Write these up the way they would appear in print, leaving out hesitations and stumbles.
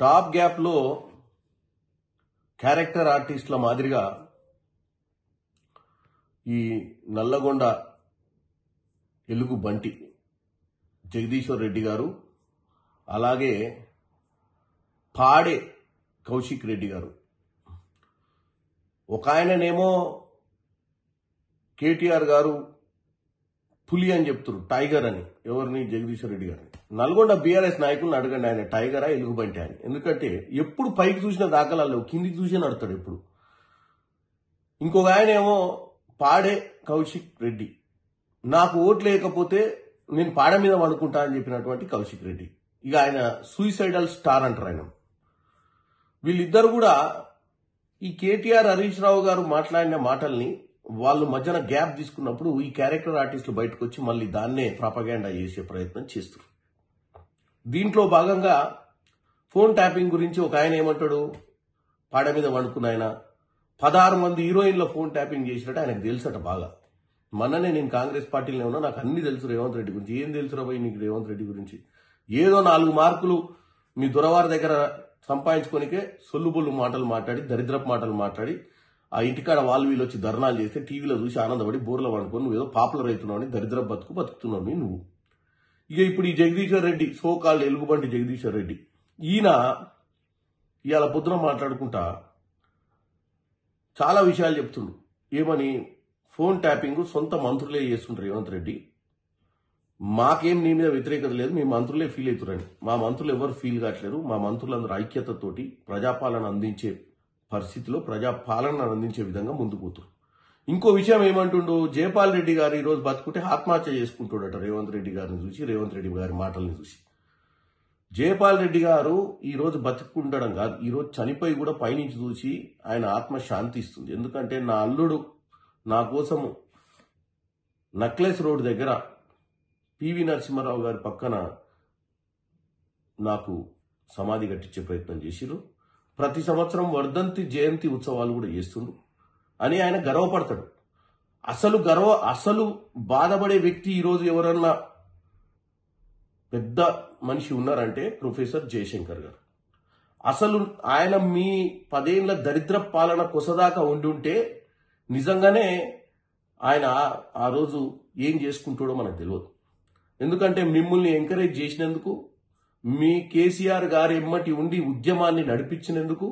Stop గ్యాప్లో character ఆర్టిస్టుల మాదిరిగా ఈ నల్లగొండ ఎలుగు బంటి జగదీశ్వర్ రెడ్డి గారు, అలాగే పాడే కౌశిక్ రెడ్డి గారు, ఒక ఆయననేమో కేటీఆర్ గారు పులి అని చెప్తున్నారు, టైగర్ అని. ఎవరిని? జగదీశ్వర్ రెడ్డి గారిని. నల్గొండ బీఆర్ఎస్ నాయకులను అడగండి, ఆయన టైగరా ఎలుగుబంటి అని. ఎందుకంటే ఎప్పుడు పైకి చూసిన దాఖలాలు లేవు, కిందికి చూసి నడతాడు ఎప్పుడు. ఇంకొక ఆయన ఏమో పాడే కౌశిక్ రెడ్డి, నాకు ఓట్లు లేకపోతే నేను పాడ మీద అనుకుంటా అని చెప్పినటువంటి కౌశిక్ రెడ్డి. ఇక ఆయన సూయిసైడల్ స్టార్ అంటారు ఆయన. వీళ్ళిద్దరు కూడా ఈ కేటీఆర్ హరీష్ రావు గారు మాట్లాడిన మాటల్ని వాళ్ళు మధ్యన గ్యాప్ తీసుకున్నప్పుడు ఈ క్యారెక్టర్ ఆర్టిస్టులు బయటకు వచ్చి మళ్ళీ దాన్నే ప్రాపగాండా చేసే ప్రయత్నం చేస్తారు. దీంట్లో భాగంగా ఫోన్ ట్యాపింగ్ గురించి ఒక ఆయన ఏమంటాడు, పాడ మీద వండుకున్న ఆయన 16 మంది హీరోయిన్ల ఫోన్ ట్యాపింగ్ చేసినట్టు ఆయనకు తెలుసట బాగా. మొన్ననే నేను కాంగ్రెస్ పార్టీలో ఉన్నా, నాకు అన్ని తెలుసు రేవంత్ రెడ్డి గురించి. ఏం తెలుసురా పోయి నీకు రేవంత్ రెడ్డి గురించి? ఏదో 4 మార్కులు మీ దొరవారి దగ్గర సంపాదించుకోనికే సొల్లుబొల్లు మాటలు మాట్లాడి, దరిద్రపు మాటలు మాట్లాడి, ఆ ఇంటికాడ వాళ్ళు వీళ్ళు వచ్చి ధర్నాలు చేస్తే టీవీలో చూసి ఆనందపడి బోర్లో పడుకొని నువ్వు ఏదో పాపులర్ అవుతున్నావు అని దరిద్ర బతుకుతున్నావు నువ్వు. ఇక ఇప్పుడు ఈ జగదీశ్వర్ రెడ్డి, సోకాల్డ్ ఎలుగుబంటి జగదీశ్వర్ రెడ్డి, ఈయన ఇవాళ పొద్దున మాట్లాడుకుంటా చాలా విషయాలు చెప్తుండు. ఏమని? ఫోన్ ట్యాపింగ్ సొంత మంత్రులే చేస్తుంటారు రేవంత్ రెడ్డి, మాకేం నీ మీద వ్యతిరేకత లేదు, మీ మంత్రులే ఫీల్ అవుతారని. మా మంత్రులు ఎవరు ఫీల్ కావట్లేరు, మా మంత్రులందరూ ఐక్యతతోటి ప్రజాపాలన అందించే పరిస్థితిలో ప్రజాపాలన అందించే విధంగా ముందుకు పోతారు. ఇంకో విషయం ఏమంటుండు, జయపాల్ రెడ్డి గారు ఈరోజు బతుకుంటే ఆత్మహత్య చేసుకుంటాడట రేవంత్ రెడ్డి గారిని చూసి, రేవంత్ రెడ్డి గారి మాటల్ని చూసి. జయపాల్ రెడ్డి గారు ఈరోజు బతుకుండడం కాదు, ఈరోజు చనిపోయి కూడా పైనుంచి చూసి ఆయన ఆత్మ శాంతిస్తుంది. ఎందుకంటే నా అల్లుడు నా కోసం నక్లెస్ రోడ్ దగ్గర పివి నరసింహారావు గారి పక్కన నాకు సమాధి కట్టించే ప్రయత్నం చేసిరు, ప్రతి సంవత్సరం వర్ధంతి జయంతి ఉత్సవాలు కూడా చేస్తుండ్రు అని ఆయన గర్వపడతాడు. అసలు బాధపడే వ్యక్తి ఈరోజు ఎవరన్నా పెద్ద మనిషి ఉన్నారంటే ప్రొఫెసర్ జయశంకర్ గారు. అసలు ఆయన మీ 10 ఏళ్ల దరిద్ర పాలన కొసదాకా ఉండి ఉంటే నిజంగానే ఆయన ఆ రోజు ఏం చేసుకుంటాడో మనకు తెలియదు. ఎందుకంటే మిమ్మల్ని ఎంకరేజ్ చేసినందుకు, మీ కేసీఆర్ గారి ఎమ్మటి ఉండి ఉద్యమాన్ని నడిపించినందుకు,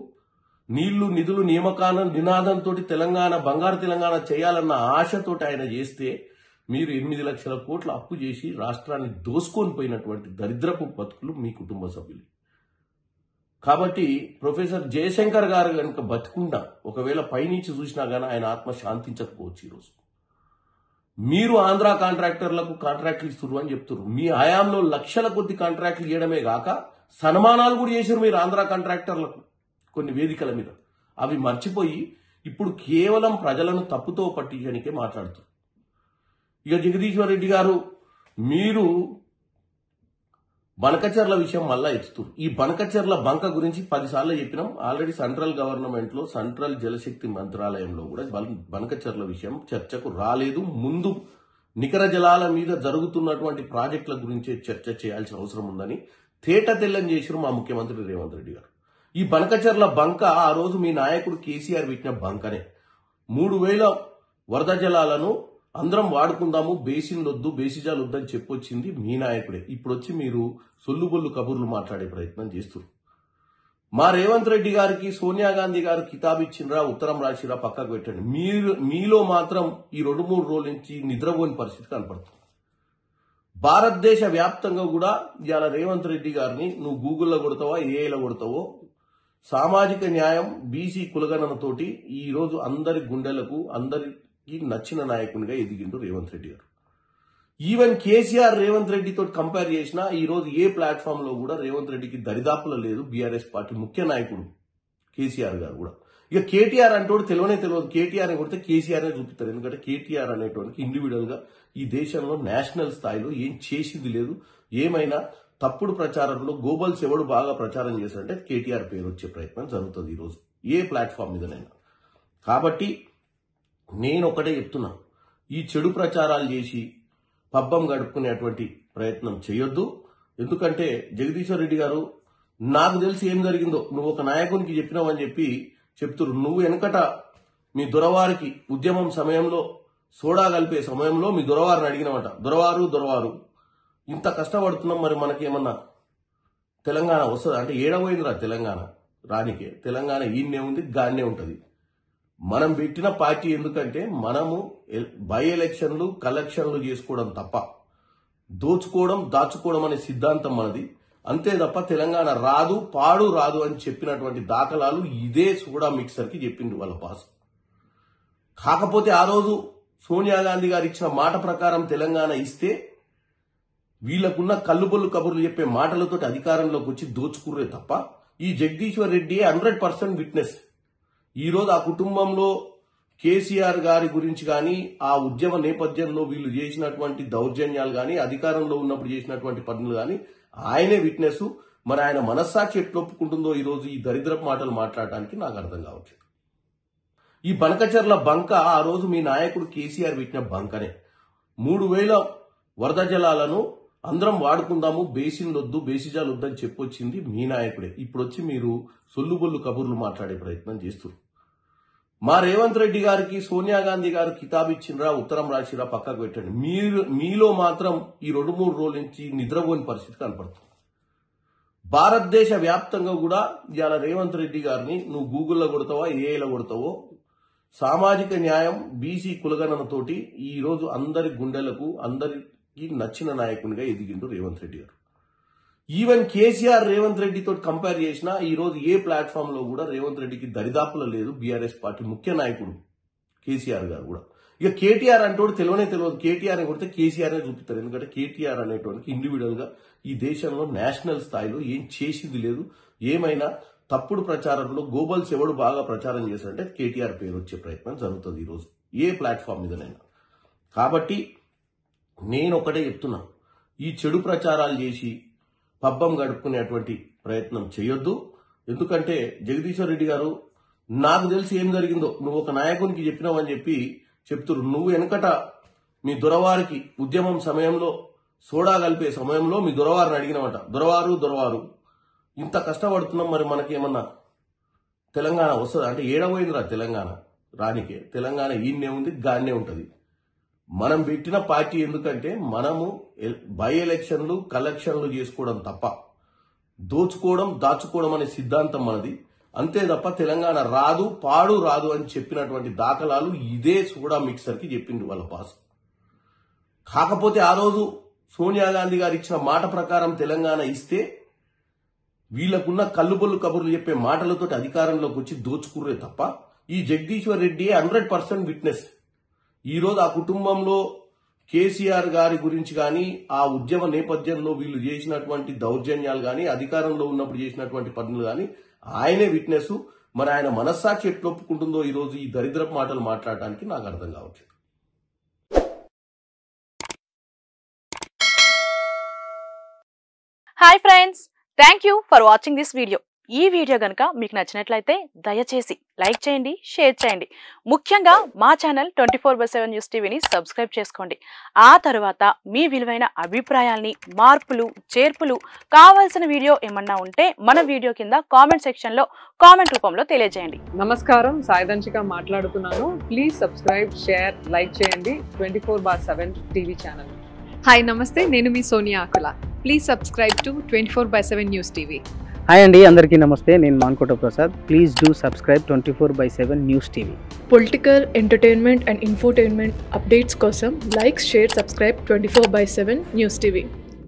నీళ్లు నిధులు నియామకాల నినాదంతో తెలంగాణ బంగారు తెలంగాణ చేయాలన్న ఆశతోటి ఆయన చేస్తే మీరు 8 లక్షల కోట్ల అప్పు చేసి రాష్ట్రాన్ని దోసుకొని పోయినటువంటి దరిద్రపు బతుకులు మీ కుటుంబ సభ్యులు. కాబట్టి ప్రొఫెసర్ జయశంకర్ గారు కనుక బతుకుండా ఒకవేళ పైనుంచి చూసినా గానీ ఆయన ఆత్మ శాంతించకపోవచ్చు. ఈరోజు మీరు ఆంధ్ర కాంట్రాక్టర్లకు కాంట్రాక్ట్లు ఇస్తున్నారు అని చెప్తున్నారు. మీ హయాంలో లక్షల కొద్ది కాంట్రాక్ట్లు ఇవ్వడమే కాక సన్మానాలు కూడా చేశారు మీరు ఆంధ్ర కాంట్రాక్టర్లకు కొన్ని వేదికల మీద. అవి మర్చిపోయి ఇప్పుడు కేవలం ప్రజలను తప్పుతో పట్టించడానికే మాట్లాడుతారు. ఇక జగదీశ్వర్ రెడ్డి గారు, మీరు బనకచెర్ల విషయం మళ్ళా ఎత్తుతారు. ఈ బనకచెర్ల బంక గురించి 10 సార్లు చెప్పినాం. ఆల్రెడీ సెంట్రల్ గవర్నమెంట్ లో సెంట్రల్ జలశక్తి మంత్రాలయంలో కూడా బనకచెర్ల విషయం చర్చకు రాలేదు. ముందు నికర జలాల మీద జరుగుతున్నటువంటి ప్రాజెక్టుల గురించే చర్చ చేయాల్సిన అవసరం ఉందని తేట తెల్లం చేశారు మా ముఖ్యమంత్రి రేవంత్ రెడ్డి గారు. ఈ బనకచెర్ల బంక ఆ రోజు మీ నాయకుడు కేసీఆర్ పెట్టిన బంకనే. 3000 వరద జలాలను అందరం వాడుకుందాము, బేసిన్లు వద్దు, బేసిజాలు వద్దని చెప్పొచ్చింది మీ నాయకుడే. ఇప్పుడు వచ్చి మీరు సొల్లుబొల్లు కబుర్లు మాట్లాడే ప్రయత్నం చేస్తున్నారు. మా రేవంత్ రెడ్డి గారికి సోనియా గాంధీ గారు కితాబ్ ఇచ్చిండ్రా, ఉత్తరం రాసిరా, పక్కకు పెట్టండి. మీలో మాత్రం ఈ 2-3 రోజుల నుంచి నిద్రపోని పరిస్థితి కనపడుతుంది. భారతదేశ వ్యాప్తంగా కూడా ఇవాళ రేవంత్ రెడ్డి గారిని నువ్వు గూగుల్లో కొడతావా, ఏఐలో కొడతావో, సామాజిక న్యాయం, బీసీ కులగణనతోటి ఈరోజు అందరి గుండెలకు అందరికి నచ్చిన నాయకునిగా ఎదిగిండు రేవంత్ రెడ్డి గారు. ఈవెన్ కేసీఆర్ రేవంత్ రెడ్డితో కంపేర్ చేసినా ఈ రోజు ఏ ప్లాట్ఫామ్ లో కూడా రేవంత్ రెడ్డికి దరిదాపులో లేదు. బీఆర్ఎస్ పార్టీ ముఖ్య నాయకుడు కేసీఆర్ గారు కూడా. ఇక కేటీఆర్ అంటోడు తెలియదు. కేటీఆర్ కొడితే కేసీఆర్ చూపిస్తారు. ఎందుకంటే కేటీఆర్ అనేటువంటి ఇండివిడువల్ గా ఈ దేశంలో నేషనల్ స్థాయిలో ఏం చేసింది లేదు. ఏమైనా తప్పుడు ప్రచారంలో గోబల్స్ ఎవడు బాగా ప్రచారం చేశారంటే కేటీఆర్ పేరు వచ్చే ప్రయత్నం జరుగుతుంది ఈరోజు ఏ ప్లాట్ఫామ్ మీదనైనా. కాబట్టి నేను ఒకటే చెప్తున్నా, ఈ చెడు ప్రచారాలు చేసి పబ్బం గడుపుకునేటువంటి ప్రయత్నం చేయొద్దు. ఎందుకంటే జగదీశ్వర్ రెడ్డి గారు నాకు తెలిసి ఏం జరిగిందో నువ్వు ఒక నాయకునికి చెప్పినావు అని చెప్పి చెప్తురు. నువ్వు వెనకట మీ దొరవారికి ఉద్యమం సమయంలో సోడా కలిపే సమయంలో మీ దొరవారిని అడిగినవట. దొరవారు ఇంత కష్టపడుతున్నాం, మరి మనకేమన్నా తెలంగాణ వస్తుంది అంటే ఏడబోయిందిరా తెలంగాణ రానికే. తెలంగాణ ఈయన్నే ఉంది, గాన్నే ఉంటుంది. మనం పెట్టిన పార్టీ ఎందుకంటే మనము బై ఎలక్షన్లు కలెక్షన్లు చేసుకోవడం తప్ప దోచుకోవడం దాచుకోవడం అనే సిద్ధాంతం మనది. అంతే తప్ప తెలంగాణ రాదు పాడు రాదు అని చెప్పినటువంటి దాఖలాలు ఇదే సోడా మిక్సర్ కి చెప్పింది వాళ్ళ పాస్. కాకపోతే ఆ రోజు సోనియా గాంధీ గారు ఇచ్చిన మాట ప్రకారం తెలంగాణ ఇస్తే వీళ్లకున్న కల్లుబొల్లు కబుర్లు చెప్పే మాటలతో అధికారంలోకి వచ్చి దోచుకుర్రే తప్ప ఈ జగదీశ్వర్ రెడ్డి 100% విట్నెస్. ఈ రోజు ఆ కుటుంబంలో కేసీఆర్ గారి గురించి గాని ఆ ఉద్యమ నేపథ్యంలో వీళ్ళు చేసినటువంటి దౌర్జన్యాలు గాని అధికారంలో ఉన్నప్పుడు చేసినటువంటి పనులు గాని ఆయనే విట్నెస్. మరి ఆయన మనస్సాక్షి ఎట్లా ఒప్పుకుంటుందో ఈ రోజు ఈ దరిద్రపు మాటలు మాట్లాడటానికి నాకు అర్థం కావట్లేదు. ఈ బనకచర్ల బంక ఆ రోజు మీ నాయకుడు కేసీఆర్ పెట్టిన బంకనే. 3000 వరద జలాలను అందరం వాడుకుందాము, బేసిన్లొద్దు బేసిజాలు వద్దని చెప్పొచ్చింది మీ నాయకుడే. ఇప్పుడు వచ్చి మీరు సొల్లుబొల్లు కబుర్లు మాట్లాడే ప్రయత్నం చేస్తున్నారు. మా రేవంత్ రెడ్డి గారికి సోనియా గాంధీ గారు కితాబు ఇచ్చిండ్రా, ఉత్తరం రాసిరా, పక్కకు పెట్టండి. మీలో మాత్రం ఈ 2-3 రోజుల నుంచి నిద్రపోని పరిస్థితి కనపడుతుంది. భారతదేశ వ్యాప్తంగా కూడా ఇవాళ రేవంత్ రెడ్డి గారిని నువ్వు గూగుల్లో కొడతావో ఏఐలో కొడతావో సామాజిక న్యాయం బీసీ కులగణనతోటి ఈ రోజు అందరి గుండెలకు అందరికి నచ్చిన నాయకునిగా ఎదిగిండు రేవంత్ రెడ్డి గారు. ఈవెన్ కేసీఆర్ రేవంత్ రెడ్డితో కంపేర్ చేసినా ఈ రోజు ఏ ప్లాట్ఫామ్ లో కూడా రేవంత్ రెడ్డికి దరిదాపులో లేదు. బీఆర్ఎస్ పార్టీ ముఖ్య నాయకుడు కేసీఆర్ గారు కూడా. ఇక కేటీఆర్ అంటోడు తెలియదు. కేటీఆర్ కొడితే కేసీఆర్ నే చూపిస్తారు. ఎందుకంటే కేటీఆర్ అనేటువంటి ఇండివిడువల్ గా ఈ దేశంలో నేషనల్ స్థాయిలో ఏం చేసింది లేదు. ఏమైనా తప్పుడు ప్రచారంలో గోబల్స్ ఎవడు బాగా ప్రచారం చేశారంటే కేటీఆర్ పేరు వచ్చే ప్రయత్నం జరుగుతుంది ఈరోజు ఏ ప్లాట్ఫామ్ మీదనైనా. కాబట్టి నేను ఒకటే చెప్తున్నా, ఈ చెడు ప్రచారాలు చేసి పబ్బం గడుపుకునేటువంటి ప్రయత్నం చేయొద్దు. ఎందుకంటే జగదీశ్వర్ రెడ్డి గారు నాకు తెలిసి ఏం జరిగిందో నువ్వు ఒక నాయకునికి చెప్పినావు అని చెప్పి చెప్తురు. నువ్వు వెనకట మీ దొరవారికి ఉద్యమం సమయంలో సోడా కలిపే సమయంలో మీ దొరవారిని అడిగినవట. దొరవారు ఇంత కష్టపడుతున్నాం, మరి మనకేమన్నా తెలంగాణ వస్తుంది అంటే ఏడబోయిందిరా తెలంగాణ రానికే. తెలంగాణ ఈయన్నే ఉంది, గాన్నే ఉంటుంది. మనం పెట్టిన పార్టీ ఎందుకంటే మనము బై ఎలక్షన్లు కలెక్షన్లు చేసుకోవడం తప్ప దోచుకోవడం దాచుకోవడం అనే సిద్ధాంతం మనది. అంతే తప్ప తెలంగాణ రాదు పాడు రాదు అని చెప్పినటువంటి దాఖలాలు ఇదే సోడా మిక్సర్ కి చెప్పింది వాళ్ళ పాస్. కాకపోతే ఆ రోజు సోనియా గాంధీ గారు ఇచ్చిన మాట ప్రకారం తెలంగాణ ఇస్తే వీళ్లకున్న కల్లుబొల్లు కబుర్లు చెప్పే మాటలతో అధికారంలోకి వచ్చి దోచుకుర్రే తప్ప ఈ జగదీశ్వర్ రెడ్డి 100% విట్నెస్. ఈ రోజు ఆ కుటుంబంలో కేసీఆర్ గారి గురించి గాని ఆ ఉద్యమ నేపథ్యంలో వీళ్ళు చేసినటువంటి దౌర్జన్యాలు గాని అధికారంలో ఉన్నప్పుడు చేసినటువంటి పనులు గాని ఆయనే విట్నెస్. మరి ఆయన మనస్సాక్షి ఎట్లా ఒప్పుకుంటుందో ఈ రోజు ఈ దరిద్రపు మాటలు మాట్లాడటానికి నాకు అర్థం కావట్లేదు. Hi friends, thank you for watching this video. ఈ వీడియో గనుక మీకు నచ్చినట్లయితే దయచేసి లైక్ చేయండి, షేర్ చేయండి. ముఖ్యంగా మా ఛానల్ 24/7 న్యూస్ టీవీని సబ్స్క్రైబ్ చేసుకోండి. ఆ తర్వాత మీ విలువైన అభిప్రాయాల్ని, మార్పులు, చేర్పులు, కావాల్సిన వీడియో ఏమన్నా ఉంటే మన వీడియో కింద కామెంట్ సెక్షన్లో కామెంట్ రూపంలో తెలియజేయండి. నమస్కారం, సాయిదంచిక మాట్లాడుతున్నాను. ప్లీజ్ సబ్స్క్రైబ్, షేర్, లైక్ చేయండి 24/7 టీవీ ఛానల్. హాయ్ నమస్తే, నేను మీ Sonia Akula. Please subscribe to 24/7 news TV. Hi అండి, అందరికీ నమస్తే. నేను Mankota Prasad. Please do subscribe 24/7 news TV. Political, entertainment and infotainment updates కోసం like, share, subscribe 24/7 news TV.